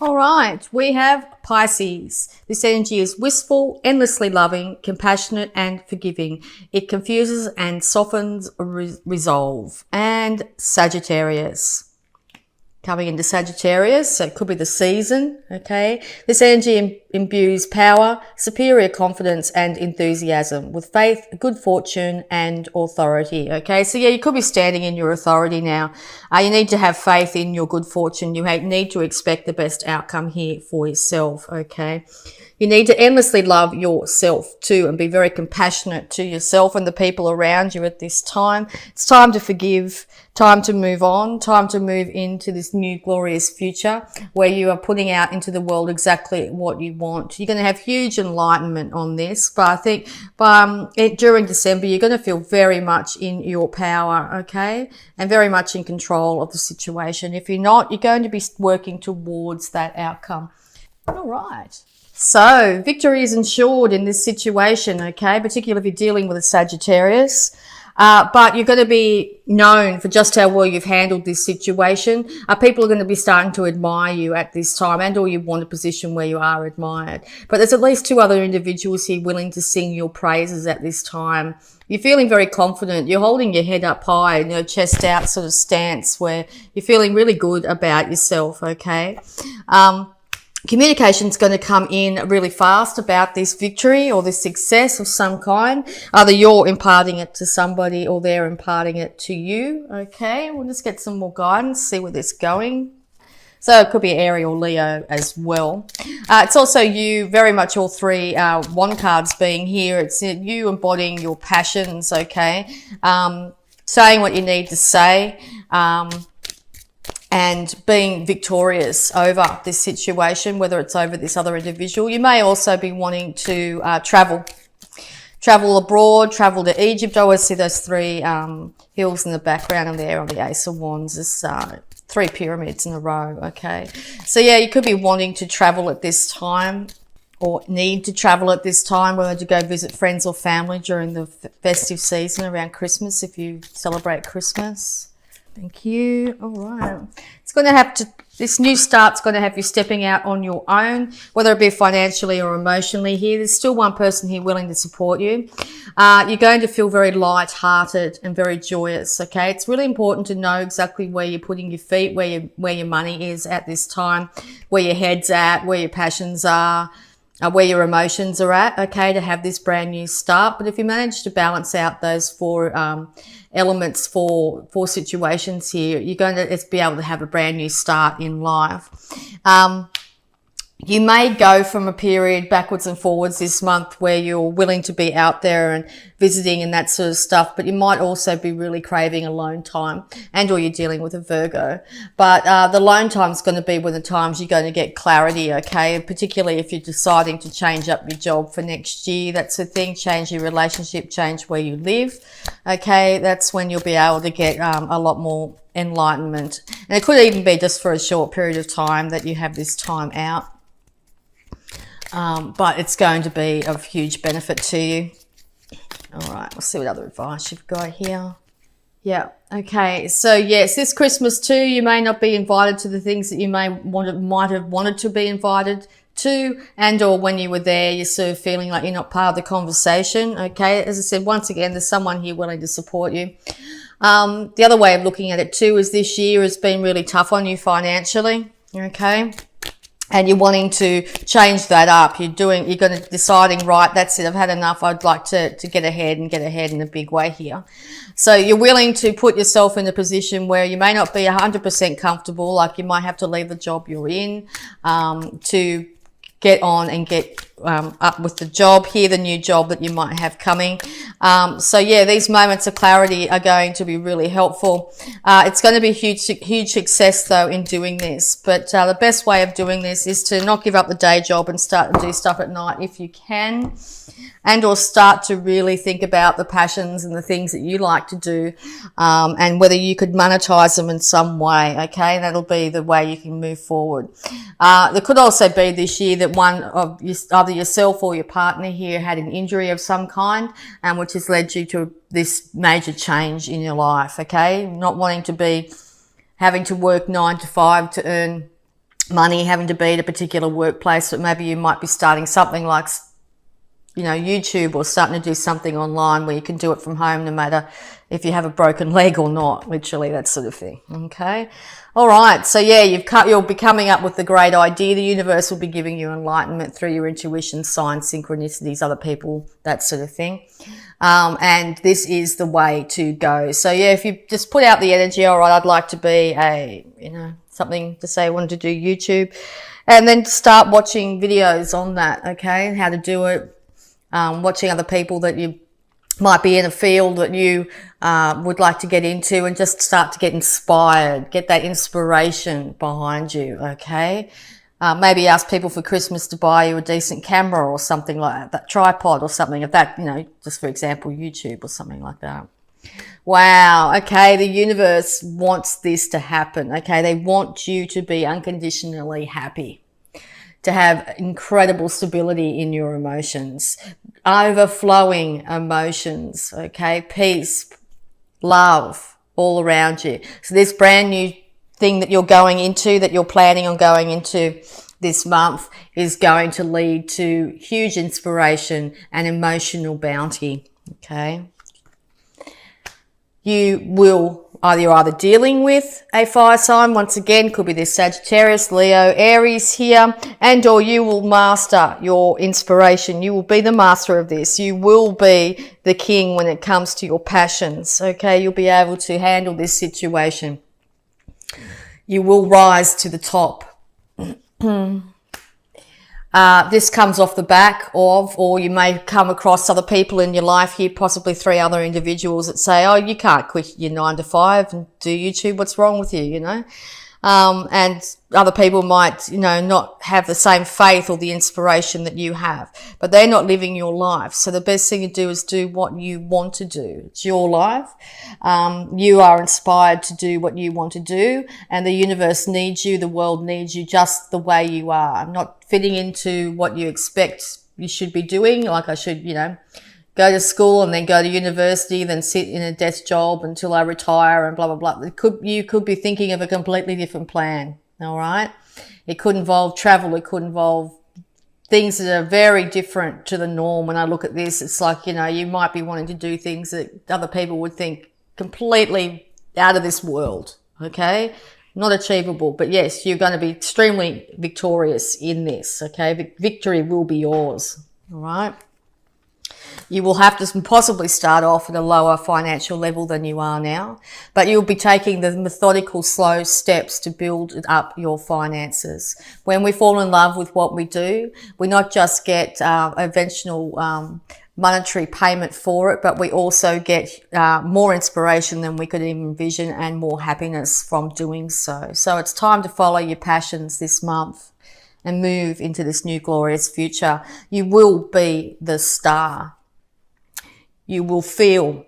All right, we have Pisces. This energy is wistful, endlessly loving, compassionate, and forgiving. It confuses and softens resolve. And Sagittarius. Coming into Sagittarius, so it could be the season, okay? This energy imbues power, superior confidence, and enthusiasm with faith, good fortune, and authority, okay? So yeah, you could be standing in your authority now. You need to have faith in your good fortune. You need to expect the best outcome here for yourself, okay? You need to endlessly love yourself too and be very compassionate to yourself and the people around you at this time. It's time to forgive, time to move on, time to move into this new glorious future where you are putting out into the world exactly what you want. You're going to have huge enlightenment on this, but I think during December you're going to feel very much in your power, okay, and very much in control of the situation. If you're not, you're going to be working towards that outcome. All right. So victory is ensured in this situation, okay, particularly if you're dealing with a Sagittarius. But you're going to be known for just how well you've handled this situation. People are going to be starting to admire you at this time, and or you want a position where you are admired. But there's at least two other individuals here willing to sing your praises at this time. You're feeling very confident. You're holding your head up high, chest out sort of stance where you're feeling really good about yourself, okay? Communication is going to come in really fast about this victory or this success of some kind. Either you're imparting it to somebody or they're imparting it to you. Okay, we'll just get some more guidance, see where this is going. So it could be Aries or Leo as well. It's also you, very much all three wand cards being here. It's you embodying your passions, okay? Saying what you need to say. And being victorious over this situation, whether it's over this other individual. You may also be wanting to travel abroad, travel to Egypt. I always see those three hills in the background, and there on the Ace of Wands. There's three pyramids in a row, okay? So yeah, you could be wanting to travel at this time, or need to travel at this time, whether to go visit friends or family during the festive season around Christmas, if you celebrate Christmas. Thank you. All right. It's going to have to, this new start's going to have you stepping out on your own, whether it be financially or emotionally here. There's still one person here willing to support you. You're going to feel very light-hearted and very joyous, okay? It's really important to know exactly where you're putting your feet, where your money is at this time, where your head's at, where your passions are, where your emotions are at, okay, to have this brand new start. But if you manage to balance out those four elements for situations here, you're going to be able to have a brand new start in life. You may go from a period backwards and forwards this month where you're willing to be out there and visiting and that sort of stuff, but you might also be really craving alone time, and or you're dealing with a Virgo. But the alone time is going to be when the times you're going to get clarity, okay? And particularly if you're deciding to change up your job for next year, that's the thing, change your relationship, change where you live, okay? That's when you'll be able to get a lot more enlightenment. And it could even be just for a short period of time that you have this time out. But it's going to be of huge benefit to you. All right, we'll see what other advice you've got here. Yeah, okay. So yes, this Christmas too, you may not be invited to the things that you might have wanted to be invited to, and or when you were there, you're sort of feeling like you're not part of the conversation. Okay, as I said, once again, there's someone here willing to support you. The other way of looking at it too is this year has been really tough on you financially. Okay. And you're wanting to change that up. You're going to deciding, right, that's it, I've had enough. I'd like to get ahead in a big way here. So you're willing to put yourself in a position where you may not be 100% comfortable, like you might have to leave the job you're in, to get on and get up with the job here, the new job that you might have coming. So yeah, these moments of clarity are going to be really helpful. It's going to be huge success though in doing this, but the best way of doing this is to not give up the day job and start to do stuff at night if you can, and or start to really think about the passions and the things that you like to do, and whether you could monetize them in some way, okay? That'll be the way you can move forward. There could also be this year that one of either yourself or your partner here had an injury of some kind, which has led you to this major change in your life, okay? Not wanting to be having to work 9 to 5 to earn money having to be at a particular workplace, but maybe you might be starting something like, you know, YouTube, or starting to do something online where you can do it from home no matter if you have a broken leg or not, literally, that sort of thing. Okay. All right. So yeah, you'll be coming up with the great idea. The universe will be giving you enlightenment through your intuition, signs, synchronicities, other people, that sort of thing. And this is the way to go. So yeah, if you just put out the energy, all right, I'd like to be something to say I wanted to do YouTube, and then start watching videos on that. Okay. How to do it. Watching other people that you might be in a field that you would like to get into, and just start to get inspired, get that inspiration behind you, okay? Maybe ask people for Christmas to buy you a decent camera or something like that tripod or something of that, you know, just for example, YouTube or something like that. Wow, okay, the universe wants this to happen, okay? They want you to be unconditionally happy, to have incredible stability in your emotions, overflowing emotions, okay, peace, love all around you. So this brand new thing that you're going into, that you're planning on going into this month, is going to lead to huge inspiration and emotional bounty, okay? You will you're either dealing with a fire sign, once again, could be this Sagittarius, Leo, Aries here, and or you will master your inspiration. You will be the master of this. You will be the king when it comes to your passions, okay? You'll be able to handle this situation. You will rise to the top. This comes off the back of, or you may come across other people in your life here, possibly 3 other individuals that say, oh, you can't quit your 9 to 5 and do YouTube. What's wrong with you, you know? And other people might, you know, not have the same faith or the inspiration that you have, but they're not living your life. So the best thing to do is do what you want to do. It's your life. You are inspired to do what you want to do, and the universe needs you. The world needs you just the way you are, not fitting into what you expect you should be doing. Like I should, you know, go to school and then go to university, then sit in a desk job until I retire and blah, blah, blah. You could be thinking of a completely different plan, all right? It could involve travel. It could involve things that are very different to the norm. When I look at this, it's like, you know, you might be wanting to do things that other people would think completely out of this world, okay? Not achievable, but yes, you're going to be extremely victorious in this, okay? Victory will be yours, all right? You will have to possibly start off at a lower financial level than you are now, but you'll be taking the methodical, slow steps to build up your finances. When we fall in love with what we do, we not just get eventual monetary payment for it, but we also get more inspiration than we could even envision, and more happiness from doing so. So it's time to follow your passions this month and move into this new glorious future. You will be the star. You will feel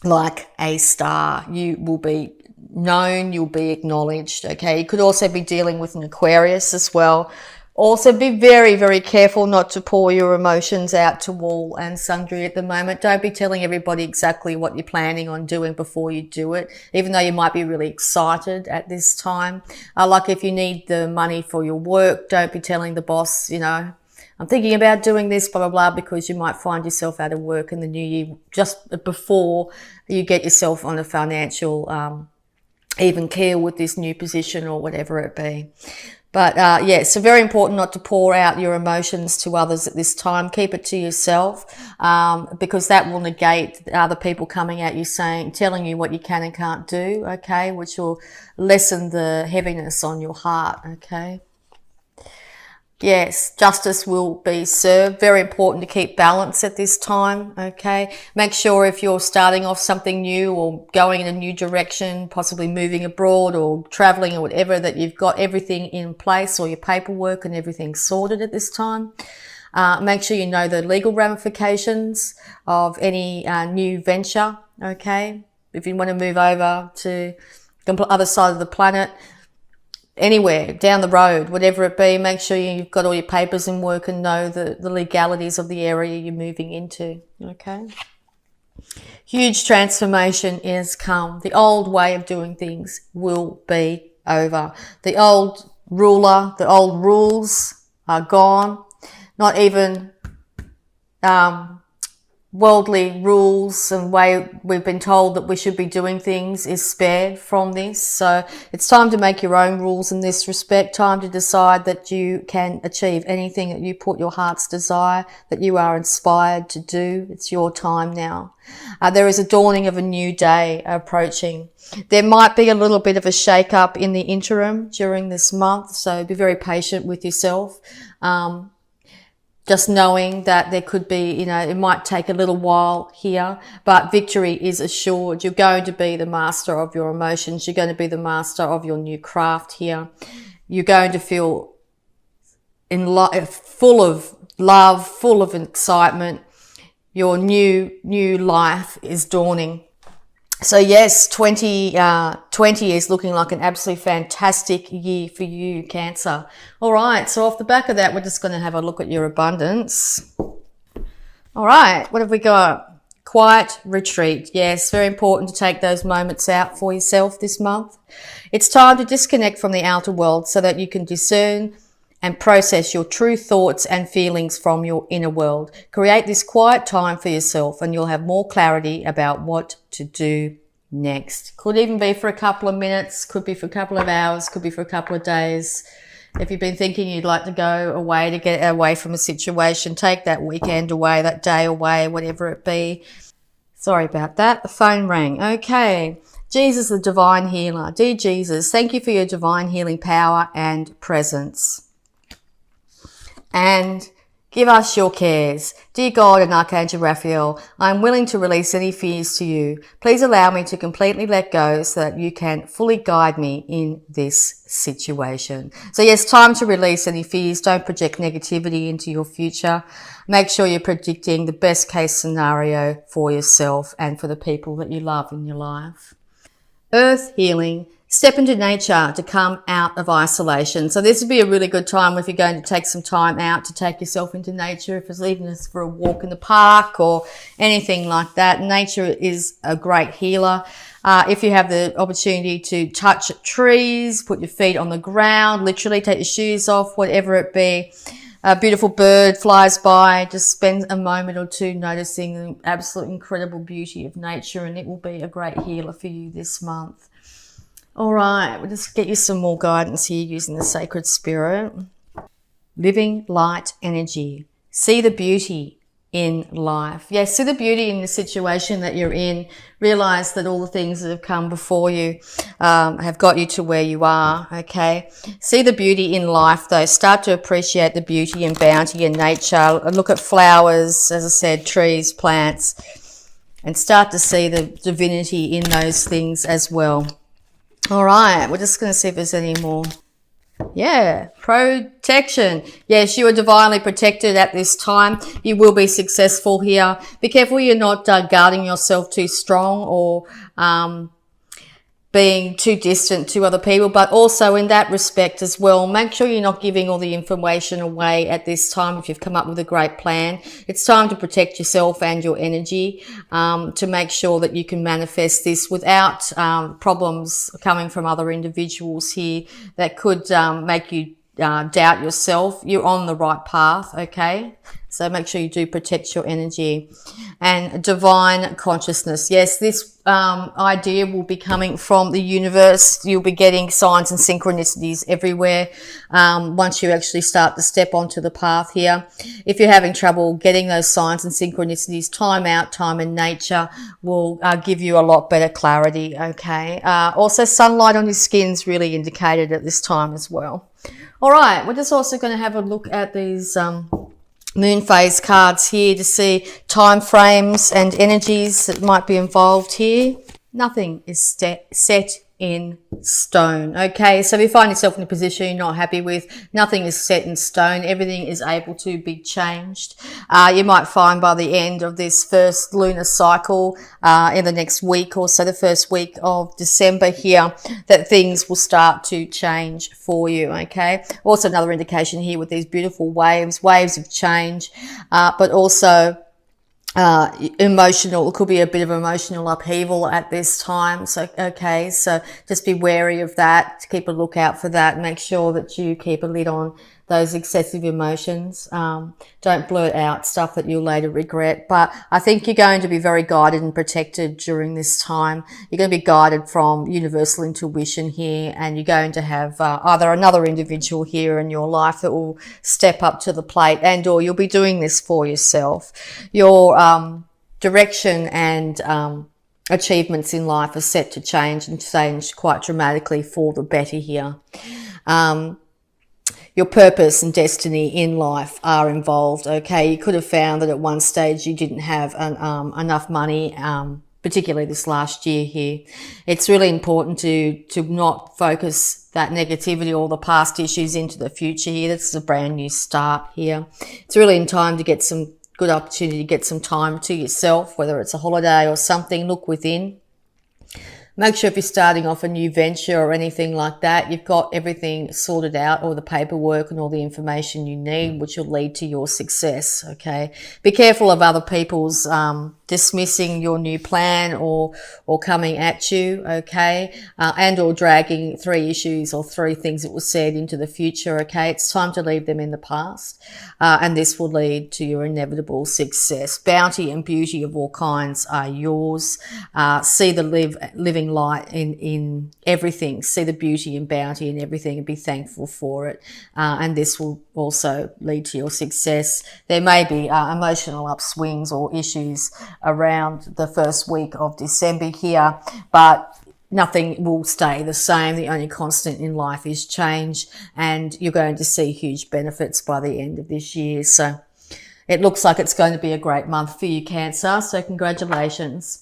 like a star. You will be known. You'll be acknowledged. Okay. You could also be dealing with an Aquarius as well. Also be very, very careful not to pour your emotions out to all and sundry at the moment. Don't be telling everybody exactly what you're planning on doing before you do it, even though you might be really excited at this time. Like if you need the money for your work, don't be telling the boss, you know, I'm thinking about doing this, blah, blah, blah, because you might find yourself out of work in the new year just before you get yourself on a financial even keel with this new position or whatever it be. But yeah, so very important not to pour out your emotions to others at this time. Keep it to yourself, because that will negate other people coming at you telling you what you can and can't do, okay, which will lessen the heaviness on your heart, okay. Yes, justice will be served. Very important to keep balance at this time, okay? Make sure if you're starting off something new or going in a new direction, possibly moving abroad or traveling or whatever, that you've got everything in place, or your paperwork and everything sorted at this time. Make sure you know the legal ramifications of any new venture, okay? If you want to move over to the other side of the planet, anywhere down the road, whatever it be, make sure you've got all your papers in work and know the legalities of the area you're moving into, okay? Huge transformation is come. The old way of doing things will be over. The old ruler, the old rules are gone. Not even worldly rules and way we've been told that we should be doing things is spared from this. So it's time to make your own rules in this respect. Time to decide that you can achieve anything that you put your heart's desire, that you are inspired to do. It's your time now. There is a dawning of a new day approaching. There might be a little bit of a shake-up in the interim during this month, so be very patient with yourself. Just knowing that there could be, it might take a little while here, but victory is assured. You're going to be the master of your emotions. You're going to be the master of your new craft here. You're going to feel full of love, full of excitement. Your new life is dawning. So yes, 2020 is looking like an absolutely fantastic year for you, Cancer. All right, so off the back of that, we're just going to have a look at your abundance. All right, what have we got? Quiet retreat. Yes, very important to take those moments out for yourself this month. It's time to disconnect from the outer world so that you can discern and process your true thoughts and feelings from your inner world. Create this quiet time for yourself and you'll have more clarity about what to do next. Could even be for a couple of minutes, could be for a couple of hours, could be for a couple of days. If you've been thinking you'd like to go away to get away from a situation, take that weekend away, that day away, whatever it be. Sorry about that. The phone rang. Okay. Jesus, the divine healer. Dear Jesus, thank you for your divine healing power and presence. And give us your cares. Dear God and Archangel Raphael, I am willing to release any fears to you. Please allow me to completely let go so that you can fully guide me in this situation. So yes, time to release any fears. Don't project negativity into your future. Make sure you're predicting the best case scenario for yourself and for the people that you love in your life. Earth healing. Step into nature to come out of isolation. So this would be a really good time if you're going to take some time out to take yourself into nature, if it's even for a walk in the park or anything like that. Nature is a great healer. If you have the opportunity to touch trees, put your feet on the ground, literally take your shoes off, whatever it be. A beautiful bird flies by, just spend a moment or two noticing the absolute incredible beauty of nature, and it will be a great healer for you this month. All right, we'll just get you some more guidance here using the sacred spirit. Living light energy. See the beauty in life. Yes, see the beauty in the situation that you're in. Realize that all the things that have come before you have got you to where you are, okay? See the beauty in life, though. Start to appreciate the beauty and bounty in nature. Look at flowers, as I said, trees, plants, and start to see the divinity in those things as well. All right, we're just going to see if there's any more. Yeah, protection. Yes, you are divinely protected at this time. You will be successful here. Be careful you're not guarding yourself too strong or being too distant to other people, but also in that respect as well, make sure you're not giving all the information away at this time. If you've come up with a great plan, it's time to protect yourself and your energy to make sure that you can manifest this without problems coming from other individuals here that could make you doubt yourself. You're on the right path, okay? So make sure you do protect your energy. And divine consciousness. Yes, this idea will be coming from the universe. You'll be getting signs and synchronicities everywhere once you actually start to step onto the path here. If you're having trouble getting those signs and synchronicities, time out, time in nature will give you a lot better clarity, okay? Also, sunlight on your skin's really indicated at this time as well. All right, we're just also going to have a look at these moon phase cards here to see time frames and energies that might be involved here. Nothing is set in stone. Okay, so if you find yourself in a position you're not happy with, nothing is set in stone. Everything is able to be changed. You might find by the end of this first lunar cycle in the next week or so, the first week of December here, that things will start to change for you. Okay, also another indication here with these beautiful waves of change, but also emotional, it could be a bit of emotional upheaval at this time. So, okay, so just be wary of that, keep a lookout for that, make sure that you keep a lid on those excessive emotions. Don't blurt out stuff that you'll later regret. But I think you're going to be very guided and protected during this time. You're going to be guided from universal intuition here, and you're going to have either another individual here in your life that will step up to the plate, and or you'll be doing this for yourself. Your direction and achievements in life are set to change and change quite dramatically for the better here. Your purpose and destiny in life are involved. Okay, you could have found that at one stage you didn't have enough money, particularly this last year here. It's really important to not focus that negativity or the past issues into the future here. This is a brand new start here. It's really in time to get some good opportunity to get some time to yourself, whether it's a holiday or something. Look within. Make sure if you're starting off a new venture or anything like that, you've got everything sorted out, all the paperwork and all the information you need, which will lead to your success, okay? Be careful of other people's dismissing your new plan or coming at you, okay? And or dragging 3 issues or 3 things that were said into the future, okay? It's time to leave them in the past, and this will lead to your inevitable success. Bounty and beauty of all kinds are yours. See the living light in everything. See the beauty and bounty in everything and be thankful for it. And this will also lead to your success. There may be emotional upswings or issues around the first week of December here, but nothing will stay the same. The only constant in life is change, and you're going to see huge benefits by the end of this year. So it looks like it's going to be a great month for you, Cancer. So congratulations.